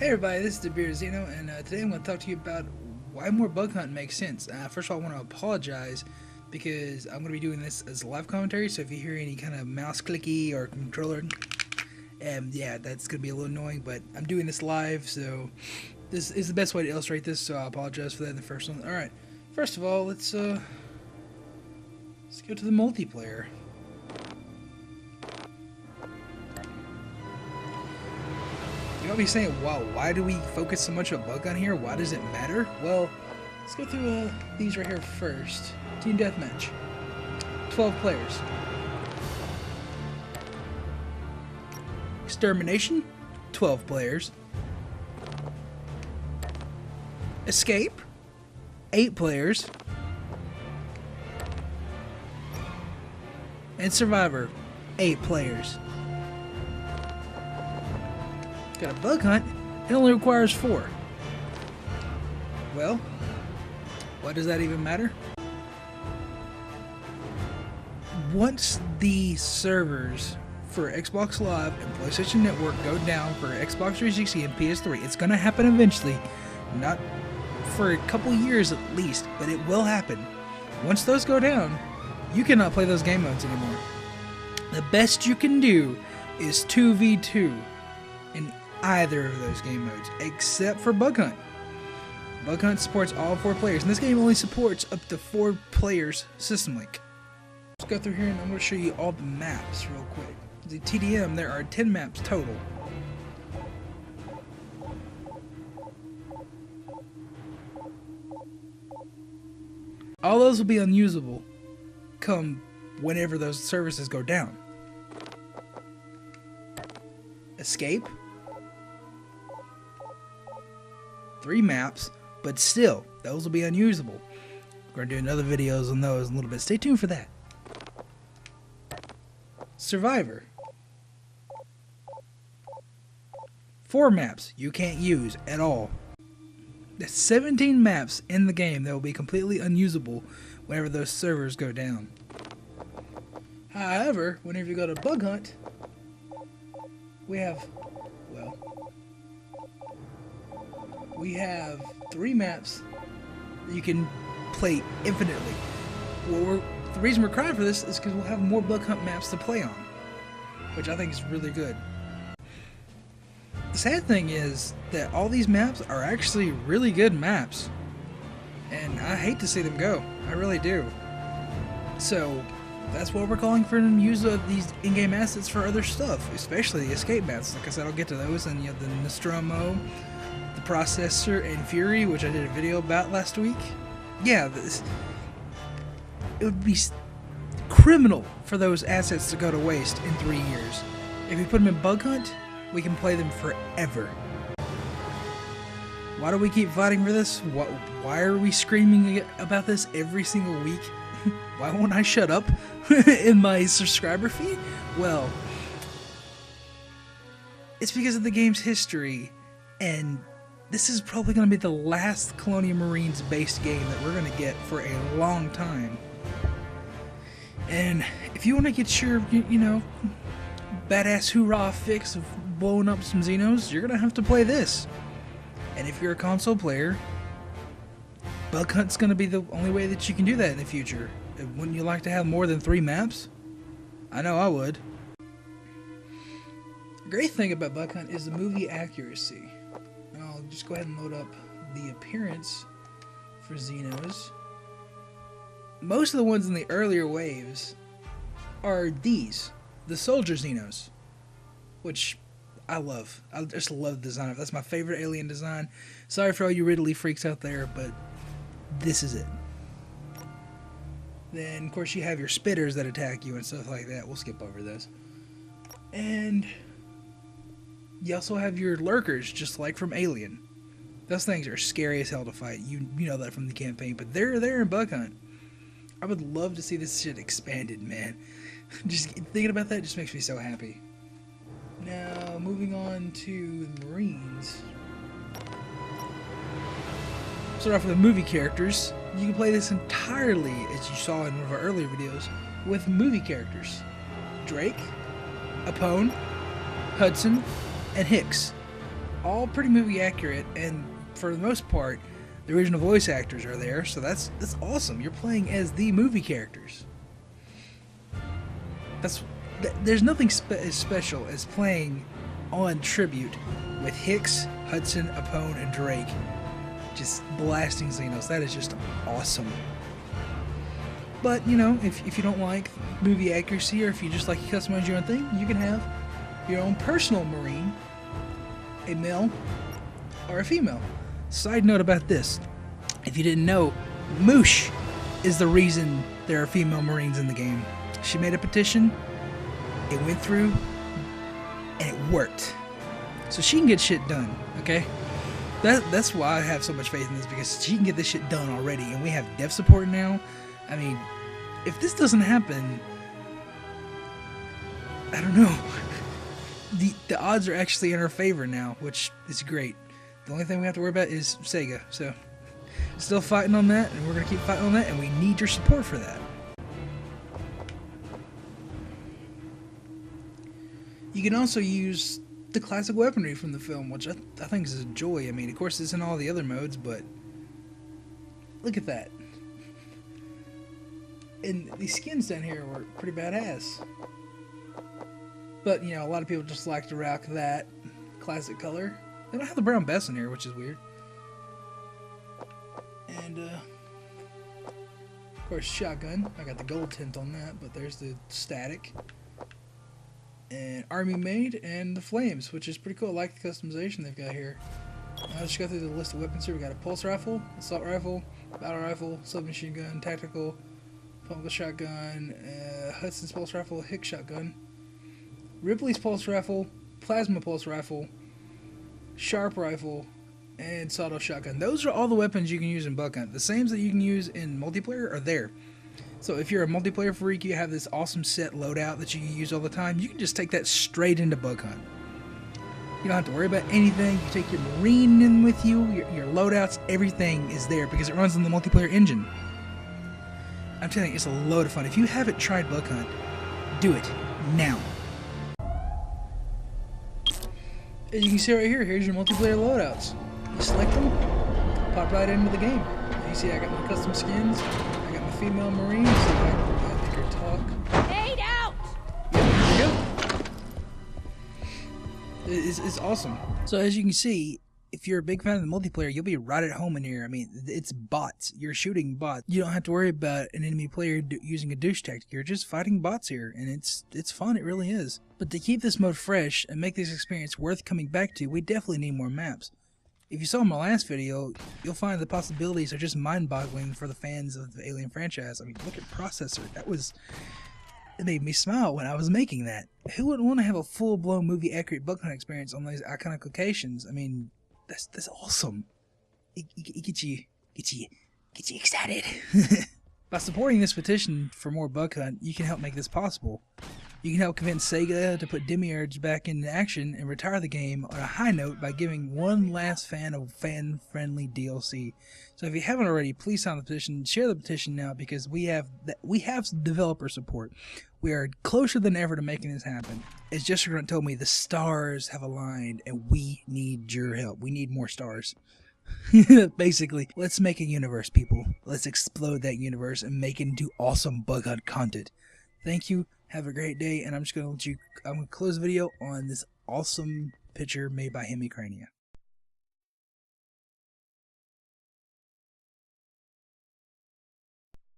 Hey everybody, this is Demiurge and today I'm going to talk to you about why more bug hunting makes sense. First of all, I want to apologize because I'm going to be doing this as live commentary, so if you hear any kind of mouse clicky or controller, yeah, that's going to be a little annoying, but I'm doing this live, so this is the best way to illustrate this, so I apologize for that in the first one. Alright, first of all, let's go to the multiplayer. You might be saying, wow, why do we focus so much on bug gun here? Why does it matter? Well, let's go through these right here first. Team Deathmatch. 12 players. Extermination. 12 players. Escape. 8 players. And Survivor. 8 players. Got a bug hunt, it only requires 4. Well, why does that even matter? Once the servers for Xbox Live and PlayStation Network go down for Xbox 360 and PS3, it's gonna happen eventually, not for a couple years at least, but it will happen. Once those go down, you cannot play those game modes anymore. The best you can do is 2v2 in either of those game modes, except for Bug Hunt. Bug Hunt supports all 4 players, and this game only supports up to 4 players system link. Let's go through here and I'm going to show you all the maps real quick. The TDM, there are 10 maps total. All those will be unusable come whenever those services go down. Escape. 3 maps, but still, those will be unusable. We're going to do another videos on those in a little bit. Stay tuned for that. Survivor. 4 maps you can't use at all. There's 17 maps in the game that will be completely unusable whenever those servers go down. However, whenever you go to Bug Hunt, we have, well, we have 3 maps that you can play infinitely. Well, the reason we're crying for this is because we'll have more Bug Hunt maps to play on, which I think is really good. The sad thing is that all these maps are actually really good maps, and I hate to see them go. I really do. So that's what we're calling for them to use these in-game assets for other stuff, especially the escape maps. Like I said, I'll get to those, and you have the Nostromo, the Processor, and Fury, which I did a video about last week. Yeah, it would be criminal for those assets to go to waste in 3 years. If we put them in Bug Hunt, we can play them forever. Why do we keep fighting for this? Why are we screaming about this every single week? Why won't I shut up in my subscriber feed? Well, it's because of the game's history, and this is probably going to be the last Colonial Marines based game that we're going to get for a long time. And if you want to get your, you know, badass hoorah fix of blowing up some Xenos, you're going to have to play this. And if you're a console player, Bug Hunt's going to be the only way that you can do that in the future. Wouldn't you like to have more than 3 maps? I know I would. The great thing about Bug Hunt is the movie accuracy. I'll just go ahead and load up the appearance for Xenos. Most of the ones in the earlier waves are these, the Soldier Xenos, which I love. I just love the design. That's my favorite alien design. Sorry for all you Ridley freaks out there, but this is it. Then, of course, you have your spitters that attack you and stuff like that. We'll skip over those. And you also have your lurkers, just like from Alien. Those things are scary as hell to fight. You know that from the campaign, but they're there in Bug Hunt. I would love to see this shit expanded, man. Just thinking about that just makes me so happy. Now, moving on to the Marines. Start off with the movie characters. You can play this entirely, as you saw in one of our earlier videos, with movie characters. Drake, Apone, Hudson, and Hicks. all pretty movie accurate, and for the most part, the original voice actors are there, so that's awesome. You're playing as the movie characters. There's nothing as special as playing on Tribute with Hicks, Hudson, Apone, and Drake, just blasting Xenos. That is just awesome. But, you know, if you don't like movie accuracy, or if you just like to customize your own thing, you can have your own personal Marine, a male or a female. Side note about this, if you didn't know, Moosh is the reason there are female Marines in the game. She made a petition, it went through, and it worked. So she can get shit done, okay? That's why I have so much faith in this, because she can get this shit done already, and we have dev support now. I mean, if this doesn't happen, I don't know. The odds are actually in our favor now, which is great. The only thing we have to worry about is Sega. So, still fighting on that, and we're going to keep fighting on that, and we need your support for that. You can also use the classic weaponry from the film, which I think is a joy. I mean, of course, it's in all the other modes, but look at that. And these skins down here were pretty badass. But, you know, a lot of people just like to rock that classic color. They don't have the brown vest in here, which is weird. And, of course, shotgun. I got the gold tint on that, but there's the static. And Army Made and the Flames, which is pretty cool. I like the customization they've got here. I'll just go through the list of weapons here. We got a pulse rifle, assault rifle, battle rifle, submachine gun, tactical, pumpkin shotgun, Hudson's pulse rifle, Hick shotgun, Ripley's pulse rifle, plasma pulse rifle, sharp rifle, and sawed-off shotgun. Those are all the weapons you can use in Bug Hunt. The same that you can use in multiplayer are there. So if you're a multiplayer freak, you have this awesome set loadout that you can use all the time, you can just take that straight into Bug Hunt. You don't have to worry about anything. You take your Marine in with you, your loadouts, everything is there because it runs on the multiplayer engine. I'm telling you, it's a load of fun. If you haven't tried Bug Hunt, do it now. As you can see right here, here's your multiplayer loadouts. You select them, pop right into the game. You see I got my custom skins, I got my female Marines, so I make her talk. Fade out! Yep, there we go. It's awesome. So as you can see, if you're a big fan of the multiplayer, you'll be right at home in here. I mean, it's bots. You're shooting bots. You don't have to worry about an enemy player using a douche tactic. You're just fighting bots here, and it's fun. It really is. But to keep this mode fresh and make this experience worth coming back to, we definitely need more maps. If you saw my last video, you'll find the possibilities are just mind-boggling for the fans of the Alien franchise. I mean, look at Processor. It made me smile when I was making that. Who wouldn't want to have a full-blown movie-accurate Bug Hunt experience on these iconic locations? I mean, that's awesome. It gets you excited. By supporting this petition for more Bug Hunt, you can help make this possible. You can help convince Sega to put Demiurge back into action and retire the game on a high note by giving one last fan of fan-friendly DLC. So if you haven't already, please sign the petition. Share the petition now because we have developer support. We are closer than ever to making this happen. As JustaGrunt told me, the stars have aligned and we need your help. We need more stars. Basically, let's make a universe, people. Let's explode that universe and make it into awesome Bug Hunt content. Thank you. Have a great day, and I'm going to close the video on this awesome picture made by Hemicrania.